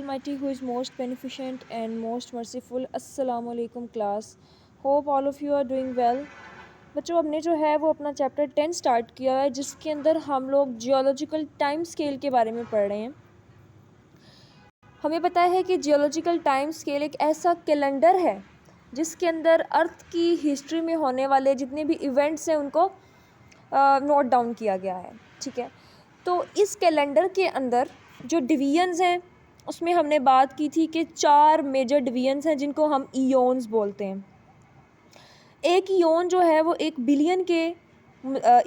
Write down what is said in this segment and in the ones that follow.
Almighty who is most beneficent and most merciful. Assalamu alaikum class. Hope all of you are doing well. बच्चों हमने जो है वो अपना चैप्टर 10 स्टार्ट किया है जिसके अंदर हम लोग जियोलॉजिकल टाइम स्केल के बारे में पढ़ रहे हैं। हमें पता है कि जियोलॉजिकल टाइम स्केल एक ऐसा कैलेंडर है जिसके अंदर अर्थ की हिस्ट्री में होने वाले जितने भी इवेंट्स हैं उनको नोट डाउन किया गया है। ठीक है, तो इस कैलेंडर के अंदर जो डिवीजन्स हैं उसमें हमने बात की थी कि 4 मेजर डिवीजन्स हैं जिनको हम ईयोन्स बोलते हैं। एक ईयोन जो है वो 1 बिलियन के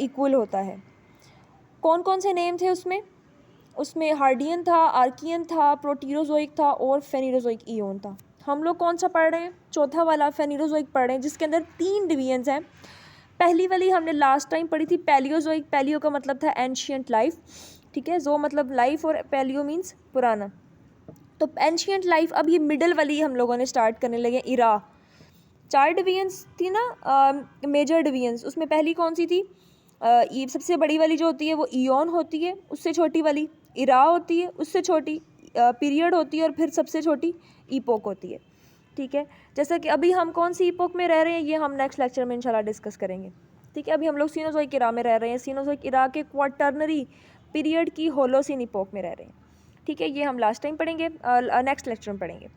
इक्वल होता है। कौन कौन से नेम थे उसमें हार्डियन था, आर्कियन था, प्रोटीरोजोइक था और फेनिरोजोइक ईयोन था। हम लोग कौन सा पढ़ रहे हैं? चौथा वाला फेनिरोजोइक पढ़ रहे हैं जिसके अंदर 3 डिवीजन्स हैं। पहली वाली हमने लास्ट टाइम पढ़ी थी पैलियोजोइक। पैलियो का मतलब था एंशियंट लाइफ, ठीक है, जो मतलब लाइफ और पैलियो मीन्स पुराना। तो एंशियंट लाइफ, अब ये मिडल वाली हम लोगों ने स्टार्ट करने लगे इरा। 4 डिवीजन्स थी ना मेजर डिवीजन्स, उसमें पहली कौन सी थी? ये सबसे बड़ी वाली जो होती है वो ईयोन होती है, उससे छोटी वाली इरा होती है, उससे छोटी पीरियड होती है और फिर सबसे छोटी ईपोक होती है। ठीक है, जैसा कि अभी हम कौन सी ईपोक में रह रहे हैं ये हम नेक्स्ट लेक्चर में इंशाल्लाह डिस्कस करेंगे। ठीक है, अभी हम लोग सीनोजोइक इरा में रह रहे हैं। सीनोजोइक इरा के क्वार्टरनरी पीरियड की होलोसीन ईपोक में रह रहे हैं। ठीक है, ये हम लास्ट टाइम पढ़ेंगे, नेक्स्ट लेक्चर में पढ़ेंगे।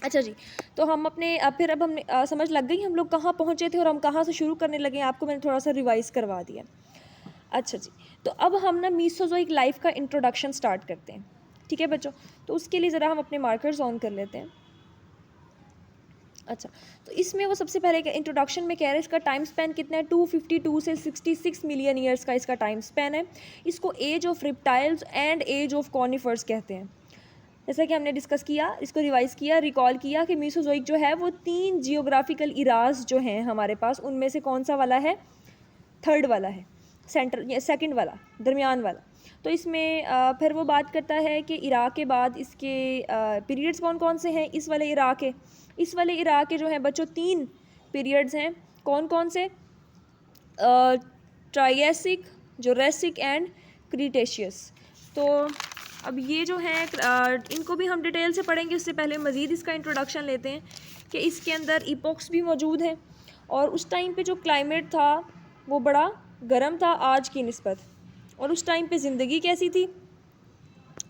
अच्छा जी, तो हम अपने फिर अब हमने समझ लग गई हम लोग कहाँ पहुँचे थे और हम कहाँ से शुरू करने लगे हैं। आपको मैंने थोड़ा सा रिवाइज़ करवा दिया। अच्छा जी, तो अब हम ना मीसोजोइक लाइफ का इंट्रोडक्शन स्टार्ट करते हैं। ठीक है बच्चों, तो उसके लिए ज़रा हम अपने मार्कर्स ऑन कर लेते हैं। अच्छा, तो इसमें वो सबसे पहले इंट्रोडक्शन में कह रहे हैं इसका टाइम स्पैन कितना है? 252 से 66 मिलियन ईयर्स का इसका टाइम स्पैन है। इसको age of reptiles and age of conifers कहते हैं। जैसा कि हमने डिस्कस किया, इसको रिवाइज़ किया, रिकॉल किया कि मीसोजोइक जो है वो 3 जियोग्राफिकल इराज जो हैं हमारे पास, उनमें से कौन सा वाला है? थर्ड वाला है, सेंटर या सेकंड वाला, दरमियान वाला। तो इसमें फिर वो बात करता है कि इराक के बाद इसके पीरियड्स कौन कौन से हैं। इस वाले इराक के जो हैं बच्चों 3 पीरियड्स हैं। कौन कौन से? Triassic, Jurassic and Cretaceous. तो अब ये जो हैं इनको भी हम डिटेल से पढ़ेंगे। उससे पहले मज़ीद इसका इंट्रोडक्शन लेते हैं कि इसके अंदर इपोक्स भी मौजूद हैं और उस टाइम पे जो क्लाइमेट था वो बड़ा गर्म था आज की निस्बत। और उस टाइम पे ज़िंदगी कैसी थी,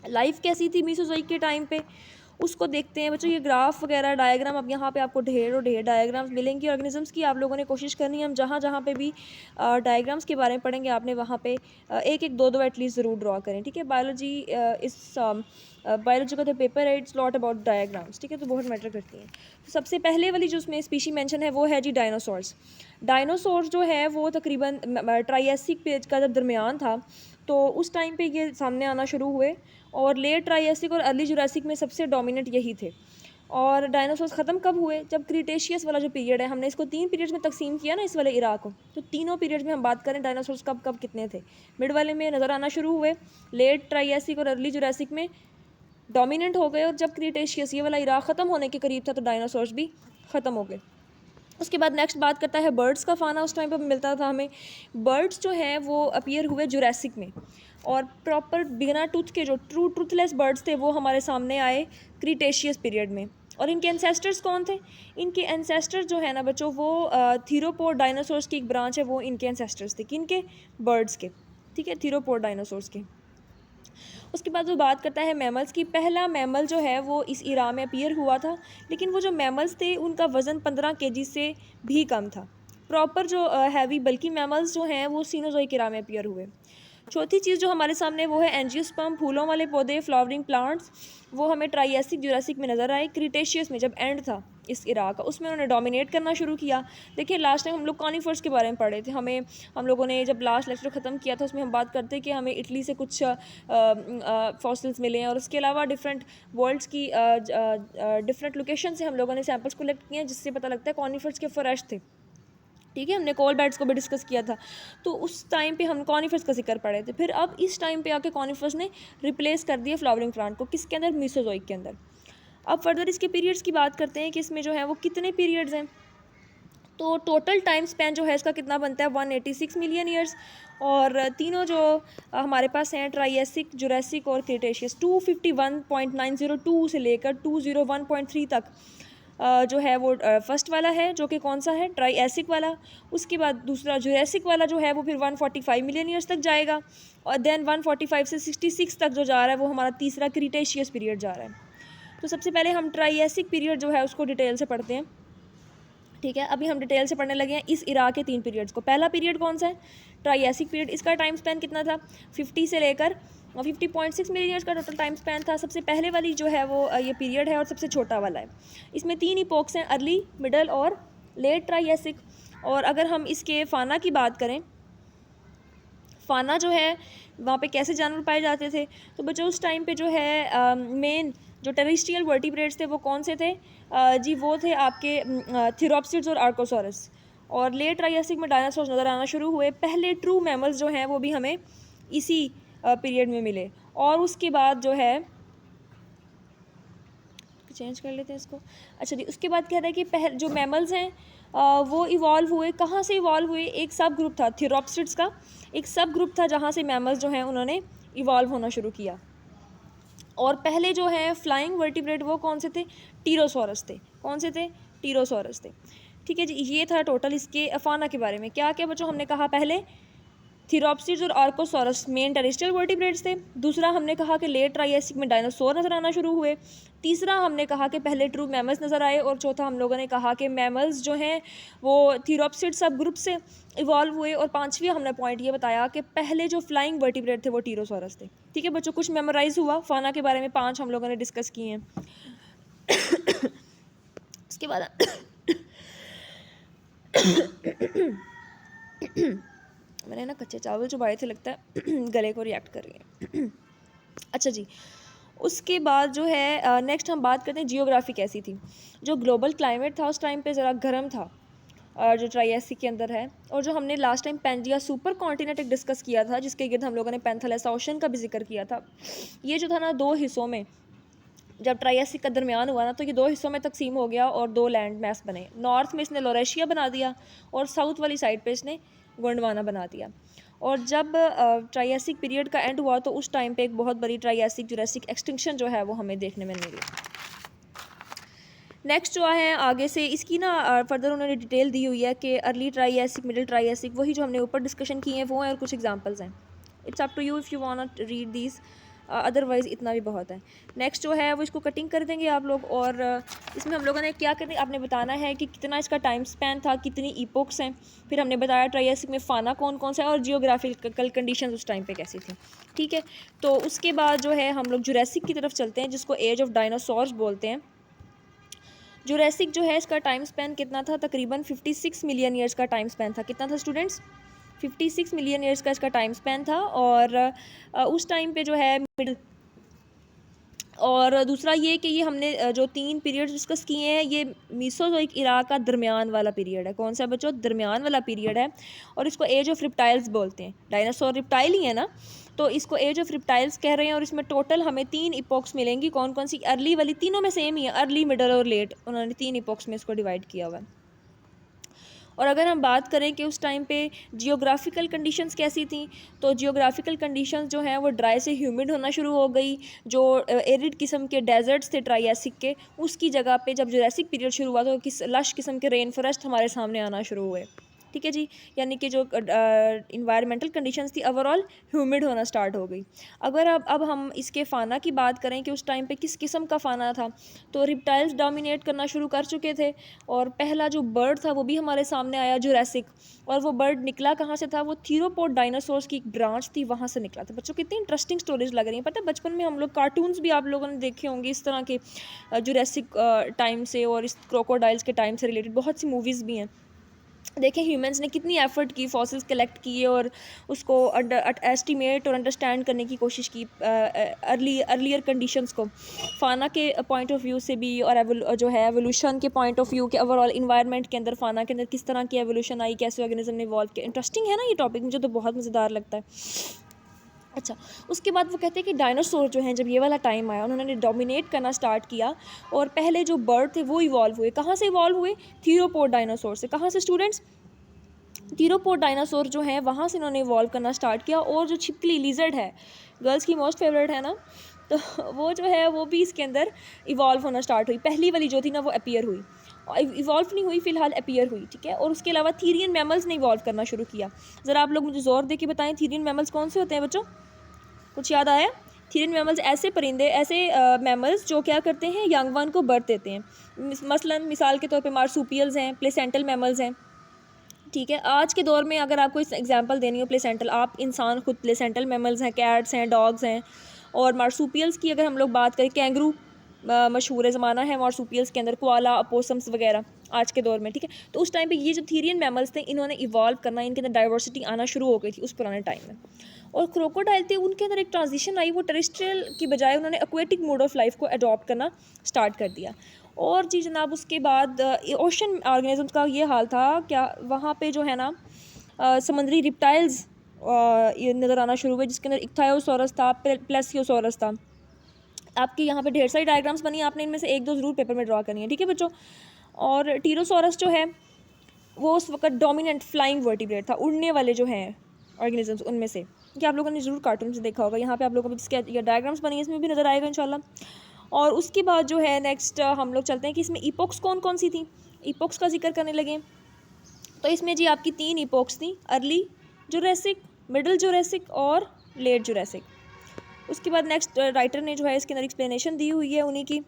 लाइफ कैसी थी मीसोजोइक के टाइम पे, उसको देखते हैं बच्चों। ये ग्राफ वगैरह डायग्राम, अब यहाँ पे आपको ढेर और ढेर डायग्राम्स मिलेंगी ऑर्गेनिजम्स की। आप लोगों ने कोशिश करनी है हम जहाँ जहाँ पे भी डायग्राम्स के बारे में पढ़ेंगे आपने वहाँ पे एक एक दो एटलीस्ट ज़रूर ड्रॉ करें। ठीक है, बायोलॉजी बायोलॉजी का जो पेपर है इट्स लॉट अबाउट डायग्राम्स। ठीक है, तो बहुत मैटर करती हैं। तो सबसे पहले वाली जो उसमें स्पीशी मेंशन है वो है जी डायनासोर्स। डायनासोर्स जो है वो तकरीबन ट्राइएसिक पेज का जब दरमियान था तो उस टाइम पे ये सामने आना शुरू हुए और लेट ट्राइएसिक और अर्ली जुरासिक में सबसे डोमिनेंट यही थे। और डायनासोर्स ख़त्म कब हुए? जब क्रीटेशियस वाला जो पीरियड है, हमने इसको 3 पीरियड्स में तकसीम किया ना इस वाले इरा को, तो तीनों पीरियड्स में हम बात करें डायनासोर्स कब कब कितने थे। मिड वाले में नज़र आना शुरू हुए, लेट ट्राइएसिक और अर्ली जुरासिक में डोमिनेंट हो गए और जब क्रीटेशियस ये वाला इरा ख़त्म होने के करीब था तो डायनासोर्स भी ख़त्म हो गए। उसके बाद नेक्स्ट बात करता है बर्ड्स का फाना। उस टाइम पर मिलता था हमें। बर्ड्स जो हैं वो अपीयर हुए जुरासिक में और प्रॉपर बिना टूथ के जो टूथलेस बर्ड्स थे वो हमारे सामने आए क्रीटेशियस पीरियड में। और इनके एंसेस्टर्स कौन थे? इनके एंसेस्टर्स जो है ना बच्चों वो थीरोपोड डायनासोर्स की एक ब्रांच है, वो इनके एंसेस्टर्स थे। किनके? बर्ड्स के। ठीक है, थीरोपोड डायनासोर्स के। उसके बाद वो बात करता है मैमल्स की। पहला मैमल जो है वो इस इरा में अपीयर हुआ था, लेकिन वो जो मैमल्स थे उनका वज़न 15 केजी से भी कम था। प्रॉपर जो हैवी बल्कि मैमल्स जो हैं वो सीनोजोइक इरा में अपीयर हुए। चौथी चीज़ जो हमारे सामने वो है एंजियोस्पर्म, फूलों वाले पौधे, फ्लावरिंग प्लांट्स। वो हमें ट्राइएसिक जुरासिक में नज़र आए। क्रीटेशियस में जब एंड था इस इरा का उसमें उन्होंने डोमिनेट करना शुरू किया। देखिए लास्ट टाइम हम लोग कॉनिफर्स के बारे में पढ़े थे। हम लोगों ने जब लास्ट लेक्चर ख़त्म किया था उसमें हम बात करते हैं कि हमें इटली से कुछ फॉसिल्स मिले हैं और उसके अलावा डिफरेंट वर्ल्ड्स की डिफरेंट लोकेशन से हम लोगों ने सैम्पल्स कलेक्ट किए हैं जिससे पता लगता है कॉनिफर्स के फॉरेस्ट थे। ठीक है, हमने कोल बेड्स को भी डिस्कस किया था, तो उस टाइम पे हम कॉनिफर्स का जिक्र पढ़े थे। फिर अब इस टाइम पे आके कॉनिफर्स ने रिप्लेस कर दिया फ्लावरिंग प्लांट को। किसके अंदर? मीसोजोइक के अंदर। अब फर्दर इसके पीरियड्स की बात करते हैं कि इसमें जो है वो कितने पीरियड्स हैं। तो टोटल टाइम स्पैन जो है इसका कितना बनता है? 186 मिलियन ईयर्स। और तीनों जो हमारे पास हैं ट्राइएसिक, जुरासिक और क्रिटेशियस, 251.902 से लेकर 201.3 तक जो है वो फर्स्ट वाला है, जो कि कौन सा है, ट्राइएसिक वाला। उसके बाद दूसरा जुरासिक वाला जो है वो फिर 145 मिलियन ईयर्स तक जाएगा, और देन 145 से 66 तक जो जा रहा है वो हमारा तीसरा क्रिटेशियस पीरियड जा रहा है। तो सबसे पहले हम ट्राइएसिक पीरियड जो है उसको डिटेल से पढ़ते हैं, ठीक है। अभी हम डिटेल से पढ़ने लगे हैं इस इरा के 3 पीरियड्स को। पहला पीरियड कौन सा है, ट्राइएसिक पीरियड। इसका टाइम स्पैन कितना था, 50 से लेकर 50.6 मिलियन ईयर्स का टोटल टाइम स्पैन था। सबसे पहले वाली जो है वो ये पीरियड है और सबसे छोटा वाला है। इसमें 3 इपोक्स हैं, अर्ली, मिडल और लेट ट्राइएसिक। और अगर हम इसके फाना की बात करें, फाना जो है वहाँ पे कैसे जानवर पाए जाते थे, तो बच्चों उस टाइम पे जो है मेन जो टेरेस्ट्रियल वर्टिब्रेट्स थे वो कौन से थे, जी वो थे आपके थिरोप्सिड्स और आर्कोसॉरस। और लेट ट्राइएसिक में डायनासोर्स नज़र आना शुरू हुए। पहले ट्रू मैमल्स जो हैं वो भी हमें इसी पीरियड में मिले। और उसके बाद जो है, चेंज कर लेते हैं इसको, अच्छा जी, उसके बाद कहता है कि पहले जो मैमल्स हैं वो इवॉल्व हुए। कहाँ से इवॉल्व हुए, एक सब ग्रुप था थिरोप्सिड्स का, एक सब ग्रुप था जहाँ से मैमल्स जो हैं उन्होंने इवॉल्व होना शुरू किया। और पहले जो है फ्लाइंग वर्टिब्रेट वो कौन से थे, टीरोसॉरस थे। कौन से थे, टीरोसॉरस थे, ठीक है जी। ये था टोटल इसके फाना के बारे में। क्या क्या बच्चों हमने कहा, पहले थिरोप्सिड्स और आर्कोसॉरस मेन टेरेस्ट्रियल वर्टिब्रेट्स थे। दूसरा हमने कहा कि लेट ट्राइएसिक में डायनासोर नज़र आना शुरू हुए। तीसरा हमने कहा कि पहले ट्रू मैमल्स नज़र आए। और चौथा हम लोगों ने कहा कि मैमल्स जो हैं वो थिरोप्सिड सब ग्रुप से इवॉल्व हुए। और पांचवी हमने पॉइंट ये बताया कि पहले जो फ्लाइंग वर्टिब्रेट थे वो टीरोसॉरस थे, ठीक है बच्चों। कुछ मेमोराइज हुआ फाना के बारे में, 5 हम लोगों ने डिस्कस किए हैं। उसके बाद मैंने ना कच्चे चावल चुबाए थे, लगता है गले को रिएक्ट कर रही है। अच्छा जी, उसके बाद जो है नेक्स्ट हम बात करते हैं जियोग्राफी कैसी थी। जो ग्लोबल क्लाइमेट था उस टाइम पे ज़रा गर्म था, जो ट्राइएसिक के अंदर है। और जो हमने last time Pangaea super continent एक डिस्कस किया था, जिसके गिर्द हम लोगों ने पेंथेलेसा ओशन का भी जिक्र किया था। ये जो था ना 2 हिस्सों में, जब ट्राइएसिक का दरमियान हुआ ना तो ये 2 हिस्सों में तकसीम हो गया और 2 लैंड मैस बने। नॉर्थ में इसने लोरेशिया बना दिया और साउथ वाली साइड पे इसने गोंडवाना बना दिया। और जब ट्राइएसिक पीरियड का एंड हुआ तो उस टाइम पे एक बहुत बड़ी ट्राइएसिक जुरासिक एक्सटिंक्शन जो है वो हमें देखने में मिली। नेक्स्ट जो है आगे से इसकी ना फर्दर उन्होंने डिटेल दी हुई है कि अर्ली ट्राइएसिक, मिडिल ट्राइएसिक, वही जो हमने ऊपर डिस्कशन किए हैं वो हैं, और कुछ एग्जांपल्स हैं। It's up to you if you want read these, otherwise इतना भी बहुत है। नेक्स्ट जो है वो इसको कटिंग कर देंगे आप लोग। और इसमें हम लोगों ने क्या करना, आपने बताना है कि कितना इसका टाइम स्पैन था, कितनी इपोक्स हैं। फिर हमने बताया ट्राइएसिक में फाना कौन कौन सा है और जियोग्राफिकल कंडीशंस उस टाइम पे कैसी थी, ठीक है। तो उसके बाद जो है हम लोग जुरासिक की तरफ चलते हैं, जिसको एज ऑफ डायनासोर्स बोलते हैं। जुरासिक जो है इसका टाइम स्पैन कितना था, तकरीबन 56 मिलियन ईयर्स का टाइम स्पैन था। कितना था स्टूडेंट्स, 56 मिलियन ईयर्स का इसका टाइम स्पैन था। और उस टाइम पे जो है मिडिल, और दूसरा ये कि ये हमने जो 3 पीरियड्स डिस्कस किए हैं ये मीसोजोइक इरा का दरमियान वाला पीरियड है। कौन सा बच्चों, दरमियान वाला पीरियड है। और इसको एज ऑफ रिप्टाइल्स बोलते हैं। डायनासोर रिप्टाइल ही है ना, तो इसको एज ऑफ रिप्टाइल्स कह रहे हैं। और इसमें टोटल हमें 3 इपोक्स मिलेंगी। कौन कौन सी, अर्ली वाली, तीनों में सेम ही है, अर्ली, मिडल और लेट, उन्होंने 3 इपोक्स में इसको डिवाइड किया हुआ है। और अगर हम बात करें कि उस टाइम पे जियोग्राफिकल कंडीशंस कैसी थी, तो जियोग्राफिकल कंडीशंस जो हैं वो ड्राई से ह्यूमिड होना शुरू हो गई। जो एरिड किस्म के डेजर्ट्स थे ट्राइएसिक के, उसकी जगह पे जब जुरासिक पीरियड शुरू हुआ तो लश किस्म के रेन फॉरेस्ट हमारे सामने आना शुरू हुए, ठीक है जी। यानी कि जो इन्वायरमेंटल कंडीशंस थी ओवरऑल ह्यूमिड होना स्टार्ट हो गई। अगर अब हम इसके फ़ाना की बात करें कि उस टाइम पे किस किस्म का फ़ाना था, तो रिप्टाइल्स डोमिनेट करना शुरू कर चुके थे। और पहला जो बर्ड था वो भी हमारे सामने आया, जुरासिक। और वो बर्ड निकला कहाँ से था, वो थीरोपोड डायनासोर्स की एक ब्रांच थी, वहाँ से निकला था। बच्चों कितनी इंटरेस्टिंग स्टोरीज लग रही हैं। पता है बचपन में हम लोग कार्टून्स भी आप लोगों ने देखे होंगे इस तरह के, जुरासिक टाइम से और इस क्रोकोडाइल्स के टाइम से रिलेटेड बहुत सी मूवीज़ भी हैं। देखें ह्यूमंस ने कितनी एफर्ट की, फॉसिल्स कलेक्ट किए और उसको एस्टिमेट और अंडरस्टैंड करने की कोशिश की अर्लियर कंडीशंस को, फाना के पॉइंट ऑफ व्यू से भी और जो है एवोल्यूशन के पॉइंट ऑफ व्यू के ओवरऑल इन्वायरमेंट के अंदर, फाना के अंदर किस तरह की एवोल्यूशन आई, कैसे ऑर्गेनिज्म ने इवॉल्व किया। इंटरेस्टिंग है ना ये टॉपिक, मुझे तो बहुत मज़ेदार लगता है। अच्छा, उसके बाद वो कहते हैं कि डायनासोर जो हैं, जब ये वाला टाइम आया उन्होंने डोमिनेट करना स्टार्ट किया। और पहले जो बर्ड थे वो इवॉल्व हुए, कहाँ से इवॉल्व हुए, थीरोपोड डायनासोर से। कहाँ से स्टूडेंट्स, टीरोपोड डायनासोर जो है वहाँ से इन्होंने इवॉल्व करना स्टार्ट किया। और जो छिपकली लिजर्ड है, गर्ल्स की मोस्ट फेवरेट है ना, तो वो जो है वो भी इसके अंदर इवॉल्व होना स्टार्ट हुई। पहली वाली जो थी ना वो अपीयर हुई, इवॉल्व नहीं हुई फ़िलहाल, अपीयर हुई, ठीक है। और उसके अलावा थीरियन मैमल्स ने इवॉल्व करना शुरू किया। ज़रा आप लोग मुझे ज़ोर दे के बताएं, थीरियन मैमल्स कौन से होते हैं बच्चों, कुछ याद आया? थीरियन मैमल्स ऐसे परिंदे, ऐसे मैमल्स जो क्या करते हैं, यंग वन को बर्थ देते हैं। मसलन मिसाल के तौर पे मार्सूपियल्स हैं, प्लेसेंटल मैमल्स हैं, ठीक है। आज के दौर में अगर आपको इस एग्जांपल देनी हो प्लेसेंटल, आप इंसान खुद प्लेसेंटल मैमल्स हैं, कैट्स हैं, डॉग्स हैं। और मार्सूपियल्स की अगर हम लोग बात करें, कैंगरू मशहूर ज़माना है मार्सूपियल्स के अंदर, कोआला, अपोसम्स वगैरह आज के दौर में, ठीक है। तो उस टाइम पे ये जो थीरियन मैमल्स थे इन्होंने इवॉल्व करना, इनके अंदर डाइवर्सिटी आना शुरू हो गई थी उस पुराने टाइम में। और क्रोकोडाइल थे, उनके अंदर एक ट्रांजिशन आई, वो टेरेस्ट्रियल की बजाय उन्होंने एक्वेटिक मोड ऑफ लाइफ को अडॉप्ट करना स्टार्ट कर दिया। और जी जनाब, उसके बाद ओशन ऑर्गेनिजम्स का ये हाल था क्या, वहाँ पे जो है ना समुद्री रिप्टाइल्स ये नज़र आना शुरू हुए, जिसके अंदर इक्थायोसोरस था, प्लेसियोसोरस था। आपकी यहाँ पे ढेर सारी डायग्राम्स बनी, आपने इनमें से एक दो ज़रूर पेपर में ड्रा करनी है, ठीक है बच्चों। और टीरोसोरस जो है वो उस वक्त डोमिनेंट फ्लाइंग वर्टिब्रेट था, उड़ने वाले जो हैं ऑर्गेनिजम्स उनमें से, कि आप लोगों ने ज़रूर कार्टून से देखा होगा। यहाँ पे आप लोगों को जिसके ये डायग्राम्स बनी है इसमें भी नज़र आएगा इंशाल्लाह। और उसके बाद जो है नेक्स्ट हम लोग चलते हैं कि इसमें इपोक्स कौन कौन सी थी, इपोक्स का जिक्र करने लगे। तो इसमें जी आपकी 3 इपोक्स थी, अर्ली जुरासिक, मिडिल जुरासिक और लेट जुरासिक। उसके बाद नेक्स्ट राइटर ने जो है इसके अंदर एक्सप्लेनेशन दी हुई है उन्हीं की,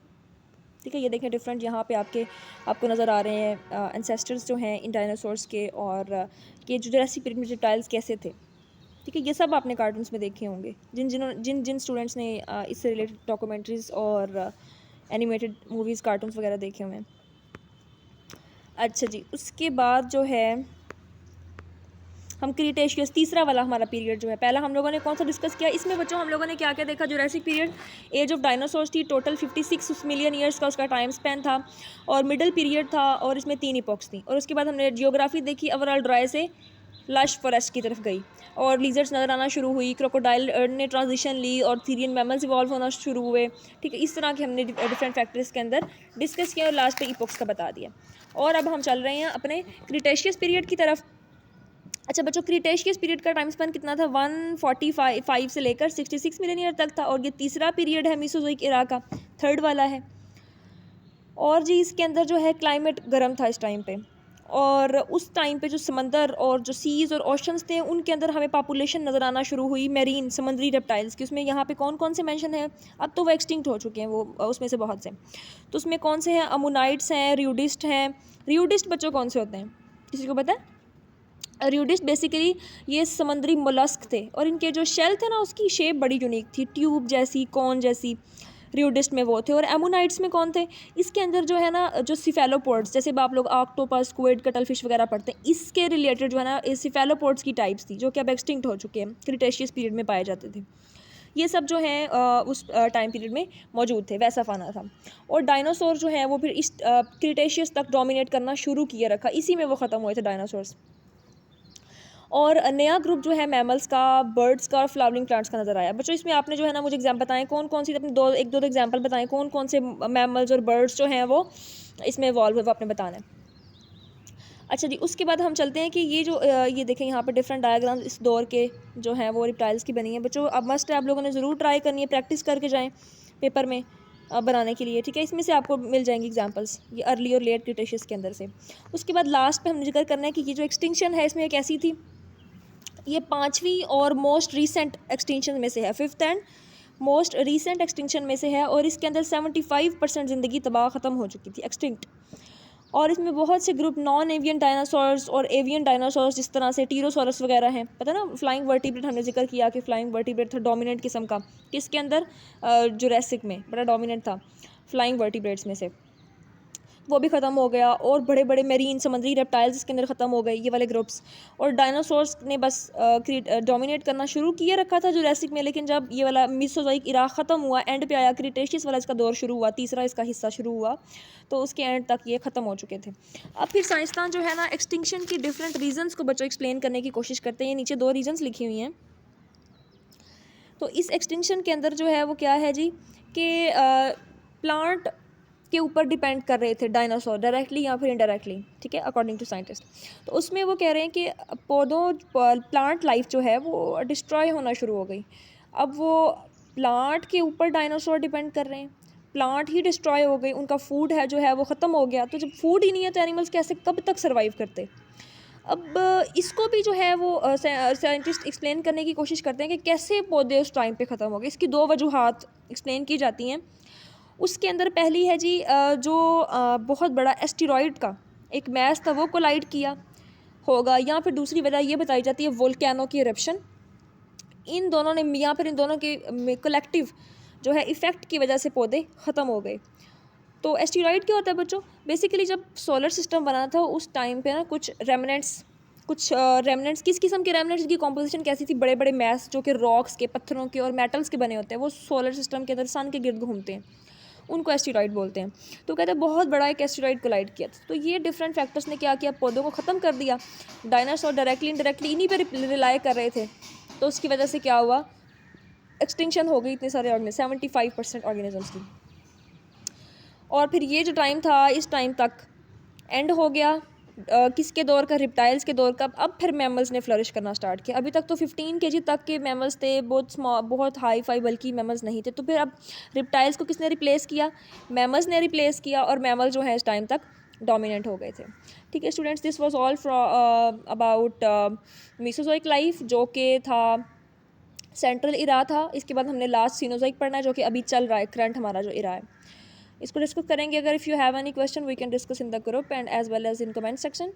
ठीक है। ये देखें डिफरेंट यहाँ पे आपको नज़र आ रहे हैं एंसेस्टर्स जो हैं इन डायनासोर्स के, और ये जुरासिक पीरियड में रिप्टाइल्स कैसे थे, ठीक है। ये सब आपने कार्टून्स में देखे होंगे, जिन स्टूडेंट्स ने इससे रिलेटेड डॉक्यूमेंट्रीज़ और एनिमेटेड मूवीज़ कार्टून्स वगैरह देखे हुए हैं। अच्छा जी, उसके बाद जो है हम क्रीटेशियस, तीसरा वाला हमारा पीरियड जो है, पहला हम लोगों ने कौन सा डिस्कस किया इसमें बच्चों, हम लोगों ने क्या क्या देखा, Jurassic period, age of dinosaurs थी, टोटल 56 मिलियन ईयर्स का उसका टाइम स्पेन था। और मिडिल पीरियड था और इसमें 3 इपॉक्स थी। और उसके बाद हमने जियोग्राफी देखी, ओवरऑल ड्राई से लश फॉरेस्ट की तरफ गई और लीजर्स नज़र आना शुरू हुई, क्रोकोडाइल ने ट्रांजिशन ली और थीरियन मैमल्स इवॉल्व होना शुरू हुए, ठीक है। इस तरह के हमने डिफरेंट फैक्टर्स के अंदर डिस्कस किया और लास्ट पे इपॉक्स का बता दिया। और अब हम चल रहे हैं अपने क्रीटेशियस पीरियड की तरफ। अच्छा बच्चों, क्रीटेशियस पीरियड का टाइम स्पेन कितना था, 145 से लेकर 66 मिलियन ईयर तक था। और ये तीसरा पीरियड है मीसोजोइक एरा का, थर्ड वाला है। और जी इसके अंदर जो है क्लाइमेट गर्म था इस टाइम पे, और उस टाइम पे जो समंदर और जो सीज़ और ओशंस थे उनके अंदर हमें पॉपुलेशन नज़र आना शुरू हुई मेरीन समुद्री रेप्टाइल्स की। उसमें यहाँ पे कौन कौन से मेंशन है, अब तो वो एक्सटिंक्ट हो चुके हैं वो, उसमें से बहुत से। तो उसमें कौन से हैं, अमोनाइट्स हैं, रियूडिस्ट हैं। रियूडिस्ट बच्चों कौन से होते हैं, किसी को पता है? रियूडिस्ट बेसिकली ये समुद्री मोलस्क थे और इनके जो शेल थे ना उसकी शेप बड़ी यूनिक थी, ट्यूब जैसी, कॉन जैसी। रियूडिस्ट में वो थे। और एमोनाइट्स में कौन थे, इसके अंदर जो है ना जो सिफेलोपोड्स, जैसे आप लोग ऑक्टोपस, स्क्विड, कटलफिश वगैरह पढ़ते हैं, इसके रिलेटेड जो है ना सिफेलोपोड्स की टाइप्स थी जो कि अब एक्सटिंक्ट हो चुके हैं, क्रिटेशियस पीरियड में पाए जाते थे। ये सब जो है उस टाइम पीरियड में मौजूद थे, वैसा फाना था। और डायनासोर जो है वो फिर इस क्रिटेशियस तक डोमिनेट करना शुरू किए रखा, इसी में वो ख़त्म हुए थे डायनासोर्स। और नया ग्रुप जो है मैमल्स का, बर्ड्स का और फ्लावरिंग प्लांट्स का नज़र आया। बच्चों इसमें आपने जो है ना मुझे एग्जाम्पल बताएं, कौन कौन सी, अपने एक दो एग्जाम्पल बताएं कौन कौन से मैमल्स और बर्ड्स जो हैं वो इसमें इवॉल्व हुए, वो आपने बताना है। अच्छा जी, उसके बाद हम चलते हैं कि ये जो ये देखें यहाँ पर डिफरेंट डायग्राम्स इस दौर के जो हैं वो रिप्टाइल्स की बनी है। बच्चों अब मस्ट है, आप लोगों ने ज़रूर ट्राई करनी है, प्रैक्टिस करके जाएँ पेपर में बनाने के लिए, ठीक है। इसमें से आपको मिल जाएंगी एग्जांपल्स ये अर्ली और लेट क्रिटेशियस के अंदर से। उसके बाद लास्ट पे हमने जिक्र करना है कि ये जो एक्सटिंक्शन है इसमें एक ऐसी थी, ये 5वीं और मोस्ट रीसेंट एक्सटिंक्शन में से है, 5th and most recent extinction में से है। और इसके अंदर 75% ज़िंदगी तबाह ख़त्म हो चुकी थी, एक्सटिंक्ट। और इसमें बहुत से ग्रुप नॉन एवियन डायनासोर्स और एवियन डायनासोर्स, जिस तरह से टीरोसोरस वगैरह हैं, पता ना फ्लाइंग वर्टिब्रेट हमने जिक्र किया कि फ्लाइंग वर्टिब्रेट था डोमिनेंट किस्म का, किसके अंदर, जुरासिक में बड़ा डोमिनेंट था फ्लाइंग वर्टिब्रेट्स में से, वो भी ख़त्म हो गया। और बड़े बड़े मेरीन समुद्री रेप्टाइल्स इसके अंदर ख़त्म हो गए, ये वाले ग्रुप्स। और डायनासोर्स ने बस डोमिनेट करना शुरू किए रखा था जुरासिक में, लेकिन जब ये वाला मीसोजोइक इरा ख़त्म हुआ, एंड पे आया, क्रिटेशियस वाला इसका दौर शुरू हुआ, तीसरा इसका हिस्सा शुरू हुआ, तो उसके एंड तक ये ख़त्म हो चुके थे। अब फिर साइंसदान जो है ना एक्सटिंक्शन की डिफरेंट रीजन्स को बच्चों एक्सप्लेन करने की कोशिश करते हैं। ये नीचे 2 रीजन्स लिखी हुई हैं। तो इस एक्सटिंक्शन के अंदर जो है वो क्या है जी, कि प्लांट के ऊपर डिपेंड कर रहे थे डायनासोर, डायरेक्टली या फिर इनडायरेक्टली, ठीक है, अकॉर्डिंग टू साइंटिस्ट। तो उसमें वो कह रहे हैं कि पौधों प्लांट लाइफ जो है वो डिस्ट्रॉय होना शुरू हो गई। अब वो प्लांट के ऊपर डायनासोर डिपेंड कर रहे हैं, प्लांट ही डिस्ट्रॉय हो गई, उनका फूड है जो है वो ख़त्म हो गया। तो जब फूड ही नहीं है तो एनिमल्स कैसे कब तक सर्वाइव करते। अब इसको भी जो है वो साइंटिस्ट एक्सप्लेन करने की कोशिश करते हैं कि कैसे पौधे उस टाइम पे ख़त्म हो गए। इसकी दो वजूहात एक्सप्लेन की जाती हैं। उसके अंदर पहली है जी जो बहुत बड़ा एस्टेरॉयड का एक मैस था वो कोलाइड किया होगा, या फिर दूसरी वजह ये बताई जाती है वोल्केनो की इरप्शन। इन दोनों ने या फिर इन दोनों के कलेक्टिव जो है इफ़ेक्ट की वजह से पौधे ख़त्म हो गए। तो एस्टेरॉयड क्या होता है बच्चों, बेसिकली जब सोलर सिस्टम बना था उस टाइम पे ना कुछ रेमनेंट्स किस किस्म के रेमनेंट्स की कॉम्पोजिशन कैसी थी, बड़े बड़े मैस जो कि रॉक्स के, पत्थरों के और मेटल्स के बने होते हैं, वो सोलर सिस्टम के अंदर सन के गिर्द घूमते हैं, उनको एस्टेरॉयड बोलते हैं। तो कहते हैं बहुत बड़ा एक एस्टेरॉयड कोलाइड किया था। तो ये डिफरेंट फैक्टर्स ने क्या किया, पौधों को ख़त्म कर दिया। डायनासोर डायरेक्टली इनडायरेक्टली इन्हीं पर रिलाई कर रहे थे, तो उसकी वजह से क्या हुआ, एक्सटिंक्शन हो गई इतने सारे 75% ऑर्गेनिजम्स की। और फिर ये जो टाइम था इस टाइम तक एंड हो गया किसके दौर का, रिप्टाइल्स के दौर का। अब फिर मैमल्स ने फ्लरिश करना स्टार्ट किया। अभी तक तो 15 kg तक के मैमल्स थे, बहुत हाई फाई बल्कि मैमल्स नहीं थे। तो फिर अब रिप्टाइल्स को किसने रिप्लेस किया, मैमल्स ने रिप्लेस किया, और मैमल जो है इस टाइम तक डोमिनेंट हो गए थे। ठीक है students, this was all about Mesozoic life जो कि था सेंट्रल इरा था। इसके बाद हमने लास्ट सीनोजोइक पढ़ना है जो कि अभी चल रहा है, करंट हमारा जो इरा है, इसको डिस्कस करेंगे। अगर if you have any question we can discuss in the group and as well as in comment section.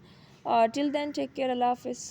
Till then take care, अल्लाह हाफिज़।